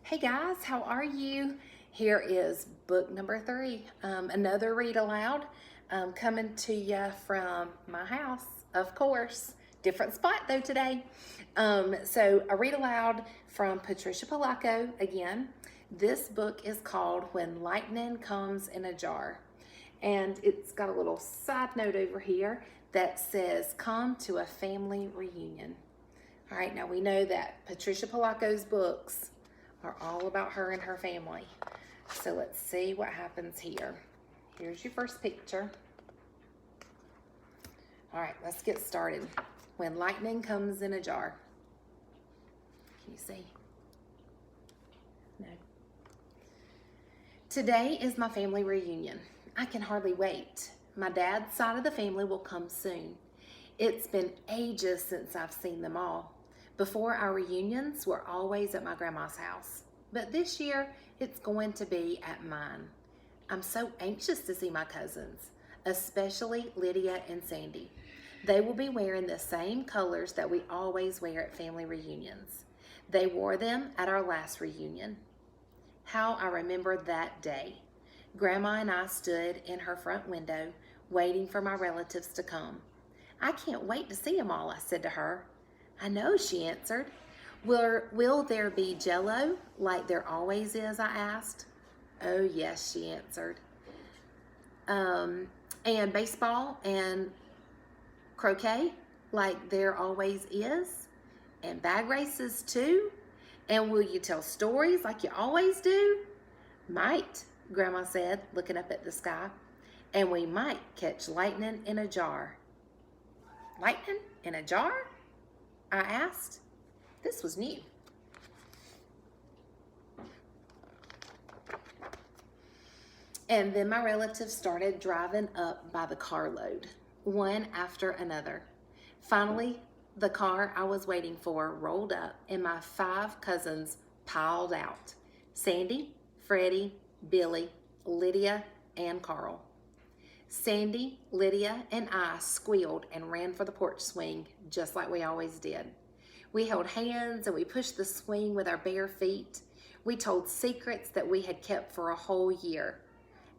Hey guys, how are you? Here is book number 3, another read aloud, coming to you from my house, of course. Different spot though today. So a read aloud from Patricia Polacco again. This book is called When Lightning Comes in a Jar. And it's got a little side note over here that says, "Come to a family reunion." All right, now we know that Patricia Polacco's books are all about her and her family. So let's see what happens here. Here's your first picture. All right, let's get started. When lightning comes in a jar. Can you see? No. Today is my family reunion. I can hardly wait. My dad's side of the family will come soon. It's been ages since I've seen them all. Before our reunions, we're always at my grandma's house. But this year, it's going to be at mine. I'm so anxious to see my cousins, especially Lydia and Sandy. They will be wearing the same colors that we always wear at family reunions. They wore them at our last reunion. How I remember that day. Grandma and I stood in her front window, waiting for my relatives to come. "I can't wait to see them all," I said to her. "I know," she answered. Will there be Jell-O like there always is?" I asked. "Oh, yes," she answered. And baseball and croquet like there always is? And bag races too? And will you tell stories like you always do?" "Might," Grandma said, looking up at the sky. "And we might catch lightning in a jar." "Lightning in a jar?" I asked. This was new. And then my relatives started driving up by the carload, one after another. Finally, the car I was waiting for rolled up and my 5 cousins piled out: Sandy, Freddie, Billy, Lydia, and Carl. Sandy, Lydia, and I squealed and ran for the porch swing, just like we always did. We held hands and we pushed the swing with our bare feet. We told secrets that we had kept for a whole year.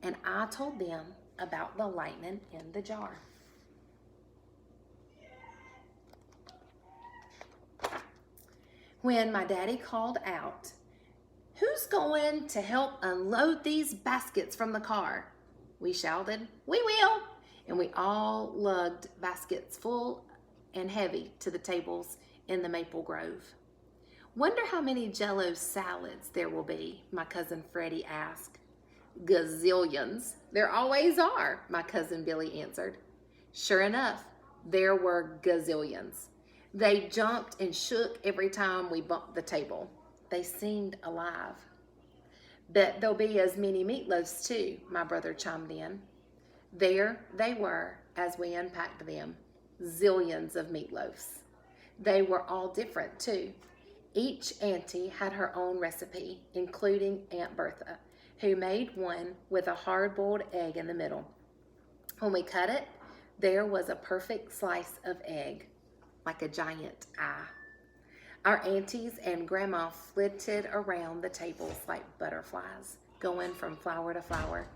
And I told them about the lightning in the jar. When my daddy called out, "Who's going to help unload these baskets from the car?" we shouted, "We will!" And we all lugged baskets full and heavy to the tables in the maple grove. "Wonder how many Jell-O salads there will be?" my cousin Freddie asked. "Gazillions. There always are," my cousin Billy answered. Sure enough, there were gazillions. They jumped and shook every time we bumped the table. They seemed alive. "Bet there'll be as many meatloaves too," my brother chimed in. There they were as we unpacked them, zillions of meatloaves. They were all different too. Each auntie had her own recipe, including Aunt Bertha, who made one with a hard-boiled egg in the middle. When we cut it, there was a perfect slice of egg, like a giant eye. Our aunties and grandma flitted around the tables like butterflies, going from flower to flower.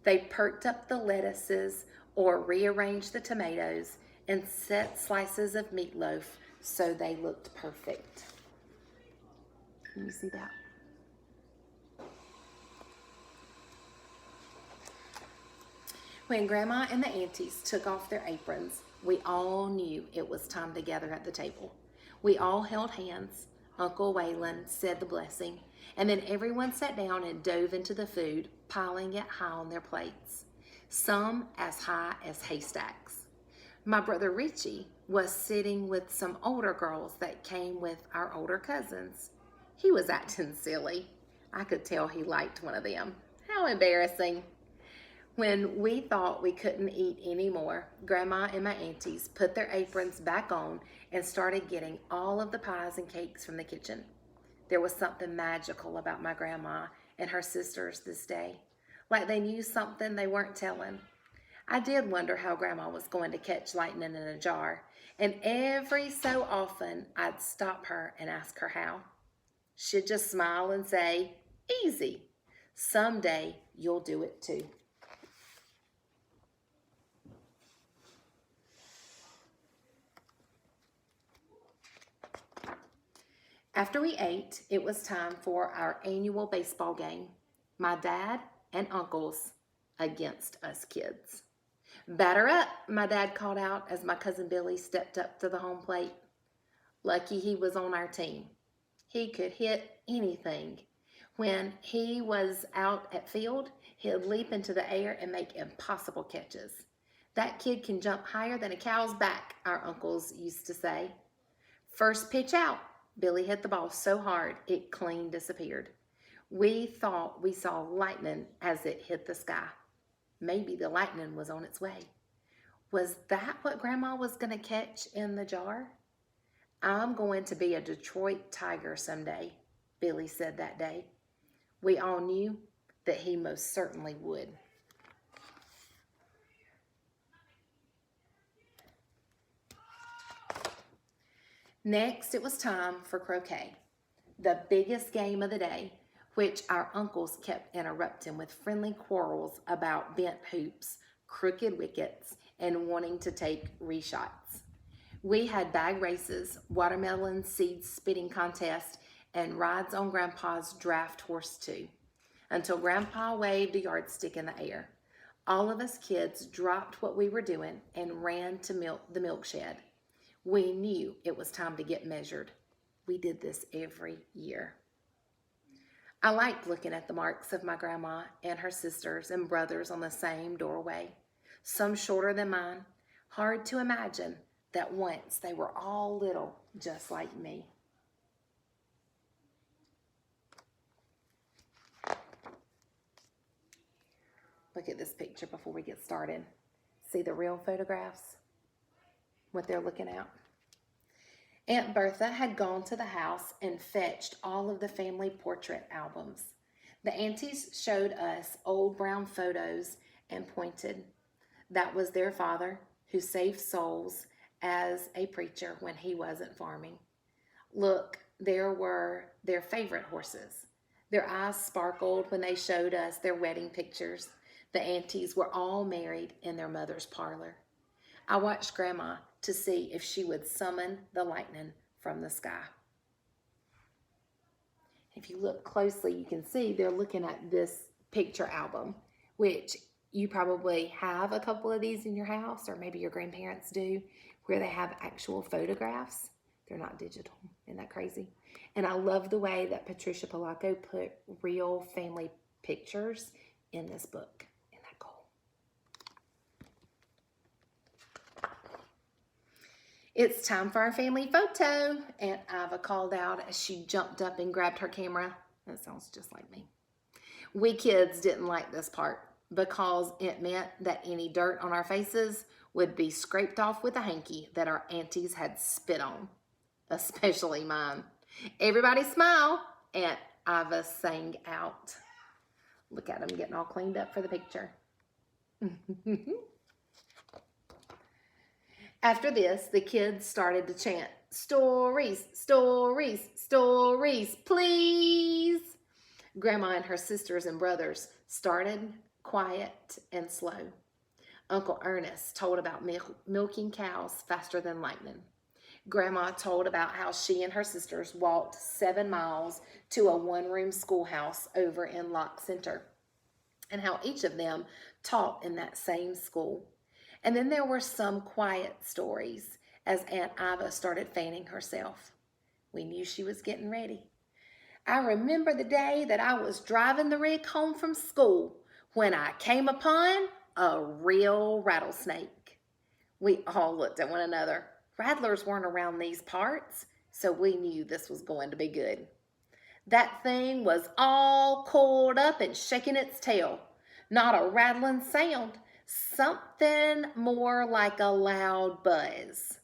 They perked up the lettuces or rearranged the tomatoes and set slices of meatloaf so they looked perfect. Can you see that? When Grandma and the aunties took off their aprons, we all knew it was time to gather at the table. We all held hands. Uncle Waylon said the blessing, and then everyone sat down and dove into the food, piling it high on their plates, some as high as haystacks. My brother Richie was sitting with some older girls that came with our older cousins. He was acting silly. I could tell he liked one of them. How embarrassing. When we thought we couldn't eat anymore, Grandma and my aunties put their aprons back on and started getting all of the pies and cakes from the kitchen. There was something magical about my grandma and her sisters this day, like they knew something they weren't telling. I did wonder how Grandma was going to catch lightning in a jar, and every so often I'd stop her and ask her how. She'd just smile and say, "Easy. Someday you'll do it too." After we ate, it was time for our annual baseball game. My dad and uncles against us kids. "Batter up," my dad called out as my cousin Billy stepped up to the home plate. Lucky he was on our team. He could hit anything. When he was out at field, he'd leap into the air and make impossible catches. "That kid can jump higher than a cow's back," our uncles used to say. First pitch out, Billy hit the ball so hard it clean disappeared. We thought we saw lightning as it hit the sky. Maybe the lightning was on its way. Was that what Grandma was going to catch in the jar? "I'm going to be a Detroit Tiger someday," Billy said that day. We all knew that he most certainly would. Next, it was time for croquet, the biggest game of the day, which our uncles kept interrupting with friendly quarrels about bent hoops, crooked wickets, and wanting to take reshots. We had bag races, watermelon seed spitting contests, and rides on Grandpa's draft horse too, until Grandpa waved a yardstick in the air. All of us kids dropped what we were doing and ran to the milk shed. We knew it was time to get measured. We did this every year. I liked looking at the marks of my grandma and her sisters and brothers on the same doorway, some shorter than mine. Hard to imagine that once they were all little, just like me. Look at this picture before we get started. See the real photographs? What they're looking at? Aunt Bertha had gone to the house and fetched all of the family portrait albums. The aunties showed us old brown photos and pointed. That was their father, who saved souls as a preacher when he wasn't farming. Look, there were their favorite horses. Their eyes sparkled when they showed us their wedding pictures. The aunties were all married in their mother's parlor. I watched Grandma to see if she would summon the lightning from the sky. If you look closely, you can see they're looking at this picture album, which you probably have a couple of these in your house, or maybe your grandparents do, where they have actual photographs. They're not digital. Isn't that crazy? And I love the way that Patricia Polacco put real family pictures in this book. Isn't that cool? "It's time for our family photo," Aunt Iva called out as she jumped up and grabbed her camera. That sounds just like me. We kids didn't like this part because it meant that any dirt on our faces would be scraped off with a hanky that our aunties had spit on, especially mine. "Everybody smile," Aunt Iva sang out. Look at them getting all cleaned up for the picture. After this, the kids started to chant, "Stories, stories, stories, please." Grandma and her sisters and brothers started quiet and slow. Uncle Ernest told about milking cows faster than lightning. Grandma told about how she and her sisters walked 7 miles to a one-room schoolhouse over in Locke Center, and how each of them taught in that same school. And then there were some quiet stories as Aunt Iva started fanning herself. We knew she was getting ready. "I remember the day that I was driving the rig home from school when I came upon a real rattlesnake." We all looked at one another. Rattlers weren't around these parts, so we knew this was going to be good. "That thing was all coiled up and shaking its tail. Not a rattling sound. Something more like a loud buzz.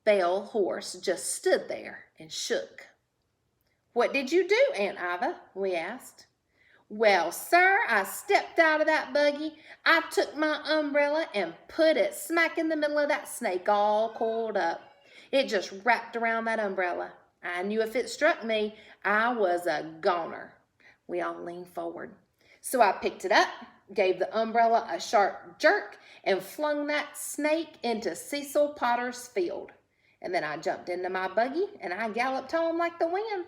Bell Horse just stood there and shook." "What did you do, Aunt Iva?" we asked. "Well, sir, I stepped out of that buggy. I took my umbrella and put it smack in the middle of that snake all coiled up. It just wrapped around that umbrella. I knew if it struck me, I was a goner. We all leaned forward. So I picked it up, gave the umbrella a sharp jerk, and flung that snake into Cecil Potter's field. And then I jumped into my buggy and I galloped home like the wind.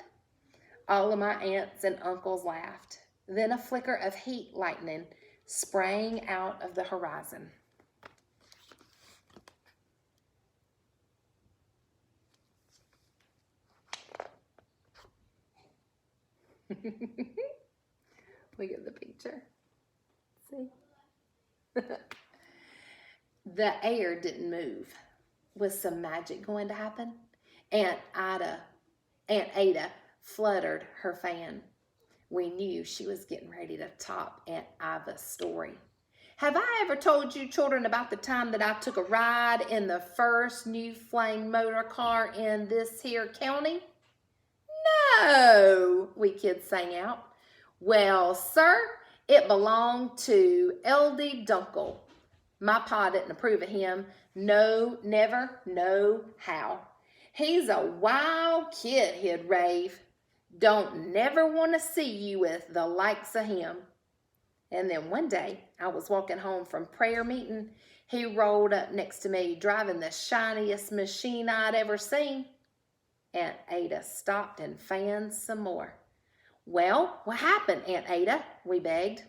All of my aunts and uncles laughed. Then a flicker of heat lightning sprang out of the horizon. Look at the picture. See? The air didn't move. Was some magic going to happen? Aunt Ada fluttered her fan. We knew she was getting ready to top Aunt Iva's story. Have I ever told you children about the time that I took a ride in the first new flame motor car in this here county? No, we kids sang out. Well, sir, it belonged to L.D. Dunkel. My pa didn't approve of him. No, never, no, how. He's a wild kid, he'd rave. Don't never want to see you with the likes of him. And then one day, I was walking home from prayer meeting. He rolled up next to me, driving the shiniest machine I'd ever seen. Aunt Ada stopped and fanned some more. Well, what happened, Aunt Ada? We begged.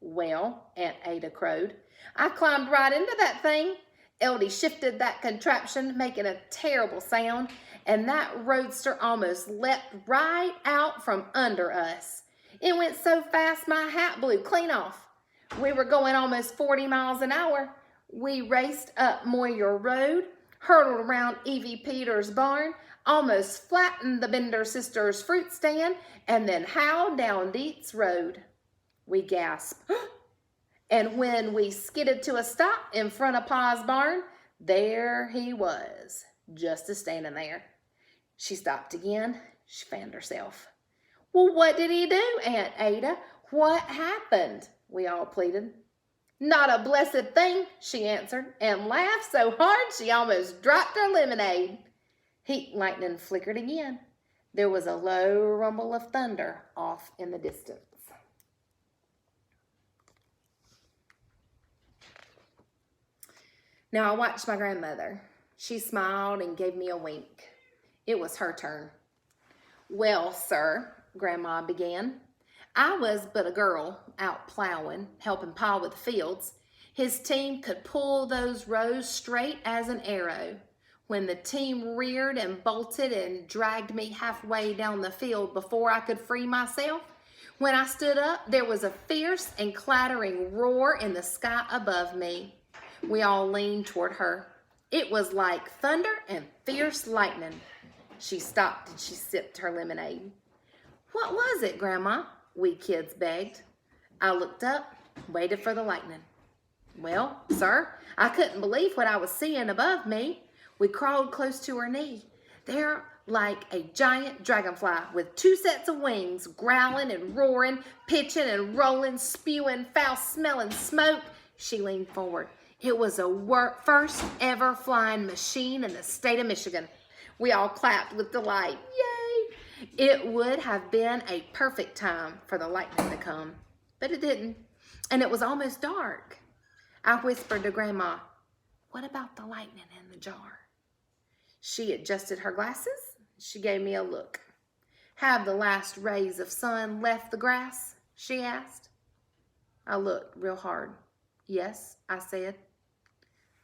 Well, Aunt Ada crowed, I climbed right into that thing. Eldie shifted that contraption, making a terrible sound, and that roadster almost leapt right out from under us. It went so fast my hat blew clean off. We were going almost 40 miles an hour. We raced up Moyer Road, hurtled around Evie Peters' barn, almost flattened the Bender sisters' fruit stand, and then howled down Dietz Road. We gasped. And when we skidded to a stop in front of Pa's barn, there he was, just a standing there. She stopped again. She fanned herself. Well, what did he do, Aunt Ada? What happened? We all pleaded. Not a blessed thing, she answered, and laughed so hard she almost dropped her lemonade. Heat lightning flickered again. There was a low rumble of thunder off in the distance. Now I watched my grandmother. She smiled and gave me a wink. It was her turn. Well, sir, Grandma began, I was but a girl out plowing, helping Pa with the fields. His team could pull those rows straight as an arrow. When the team reared and bolted and dragged me halfway down the field before I could free myself, when I stood up, there was a fierce and clattering roar in the sky above me. We all leaned toward her. It was like thunder and fierce lightning. She stopped and she sipped her lemonade. What was it, Grandma? We kids begged. I looked up, waited for the lightning. Well, sir, I couldn't believe what I was seeing above me. We crawled close to her knee. There, like a giant dragonfly with two sets of wings, growling and roaring, pitching and rolling, spewing foul-smelling smoke, she leaned forward. It was a first ever flying machine in the state of Michigan. We all clapped with delight. Yay! It would have been a perfect time for the lightning to come, but it didn't, and it was almost dark. I whispered to Grandma, what about the lightning in the jar? She adjusted her glasses. She gave me a look. Have the last rays of sun left the grass? She asked. I looked real hard. Yes, I said.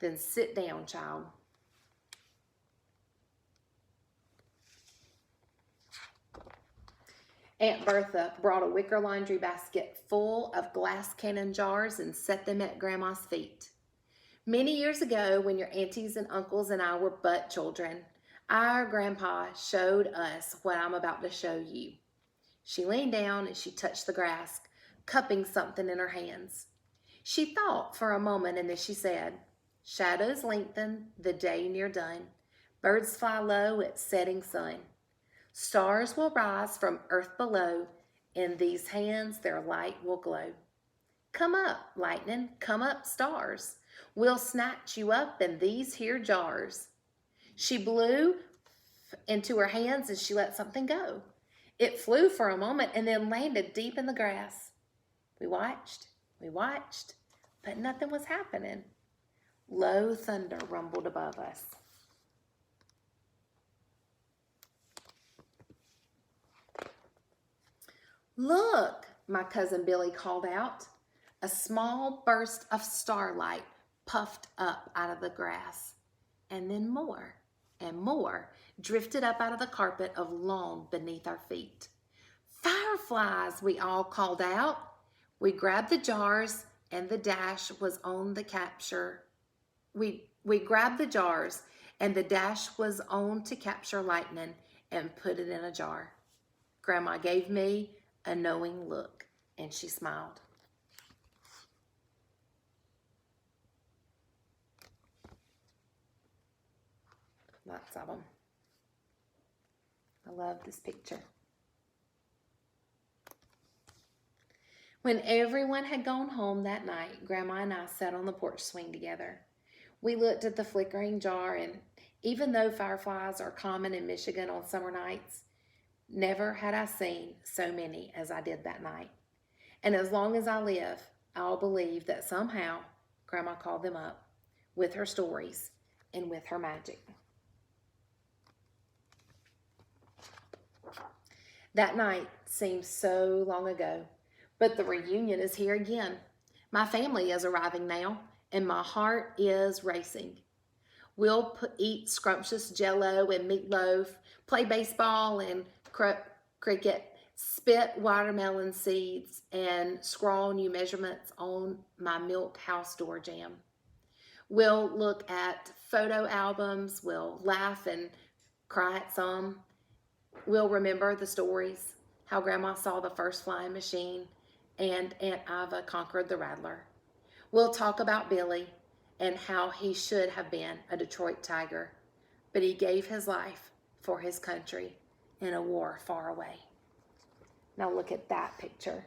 Then sit down, child. Aunt Bertha brought a wicker laundry basket full of glass cannon jars and set them at Grandma's feet. Many years ago, when your aunties and uncles and I were but children, our grandpa showed us what I'm about to show you. She leaned down and she touched the grass, cupping something in her hands. She thought for a moment and then she said, shadows lengthen, the day near done. Birds fly low at setting sun. Stars will rise from earth below. In these hands their light will glow. Come up, lightning, come up, stars. We'll snatch you up in these here jars. She blew into her hands and she let something go. It flew for a moment and then landed deep in the grass. We watched, but nothing was happening. Low thunder rumbled above us. "Look," my cousin Billy called out. A small burst of starlight puffed up out of the grass, and then more and more drifted up out of the carpet of lawn beneath our feet. "Fireflies," we all called out. We grabbed the jars and the dash was on the capture. We grabbed the jars and the dash was on to capture lightning and put it in a jar. Grandma gave me a knowing look and she smiled. Lots of them. I love this picture. When everyone had gone home that night, Grandma and I sat on the porch swing together. We looked at the flickering jar, and even though fireflies are common in Michigan on summer nights, never had I seen so many as I did that night. And as long as I live, I'll believe that somehow Grandma called them up with her stories and with her magic. That night seems so long ago, but the reunion is here again. My family is arriving now, and my heart is racing. We'll eat scrumptious jello and meatloaf, play baseball and cricket, spit watermelon seeds, and scrawl new measurements on my milk house door jam. We'll look at photo albums, we'll laugh and cry at some. We'll remember the stories, how Grandma saw the first flying machine and Aunt Iva conquered the Rattler. We'll talk about Billy and how he should have been a Detroit Tiger, but he gave his life for his country in a war far away. Now look at that picture.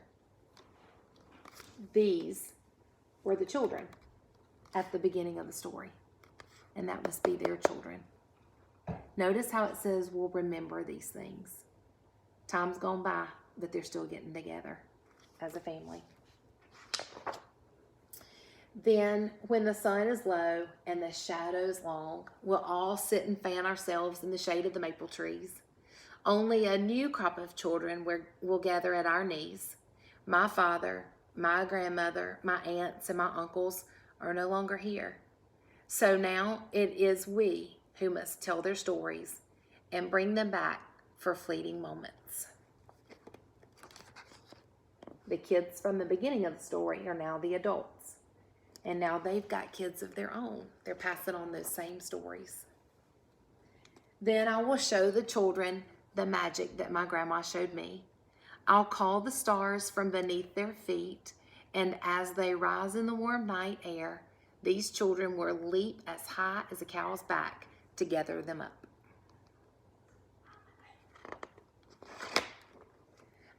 These were the children at the beginning of the story, and that must be their children. Notice how it says we'll remember these things. Time's gone by, but they're still getting together as a family. Then, when the sun is low and the shadows long, we'll all sit and fan ourselves in the shade of the maple trees. Only a new crop of children will gather at our knees. My father, my grandmother, my aunts, and my uncles are no longer here. So now it is we who must tell their stories and bring them back for fleeting moments. The kids from the beginning of the story are now the adults. And now they've got kids of their own. They're passing on those same stories. Then I will show the children the magic that my grandma showed me. I'll call the stars from beneath their feet, and as they rise in the warm night air, these children will leap as high as a cow's back to gather them up.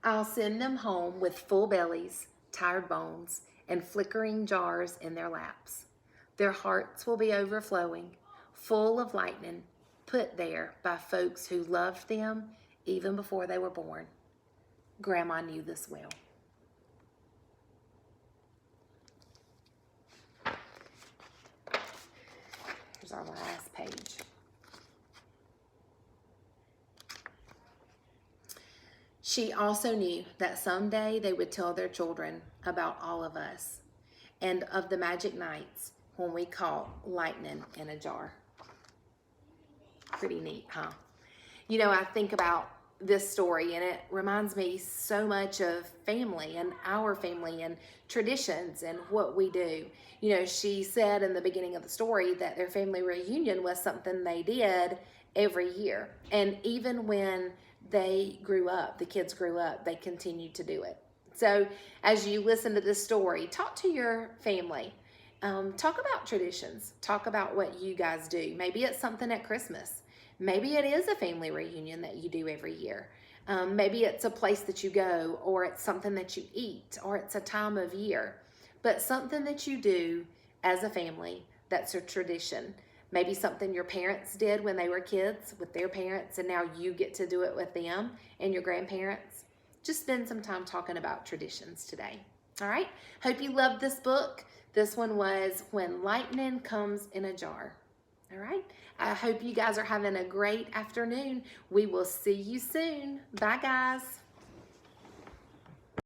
I'll send them home with full bellies, tired bones, and flickering jars in their laps. Their hearts will be overflowing, full of lightning, put there by folks who loved them even before they were born. Grandma knew this well. Here's our last page. She also knew that someday they would tell their children about all of us and of the magic nights when we caught lightning in a jar. Pretty neat, huh? You know, I think about this story and it reminds me so much of family and our family and traditions and what we do. You know, she said in the beginning of the story that their family reunion was something they did every year. And even when they grew up, the kids grew up, they continued to do it. So as you listen to this story, talk to your family. Talk about traditions. Talk about what you guys do. Maybe it's something at Christmas. Maybe it is a family reunion that you do every year. Maybe it's a place that you go, or it's something that you eat, or it's a time of year. But something that you do as a family that's a tradition Maybe something your parents did when they were kids with their parents, and now you get to do it with them and your grandparents. Just spend some time talking about traditions today. All right? Hope you loved this book. This one was When Lightning Comes in a Jar. All right? I hope you guys are having a great afternoon. We will see you soon. Bye, guys.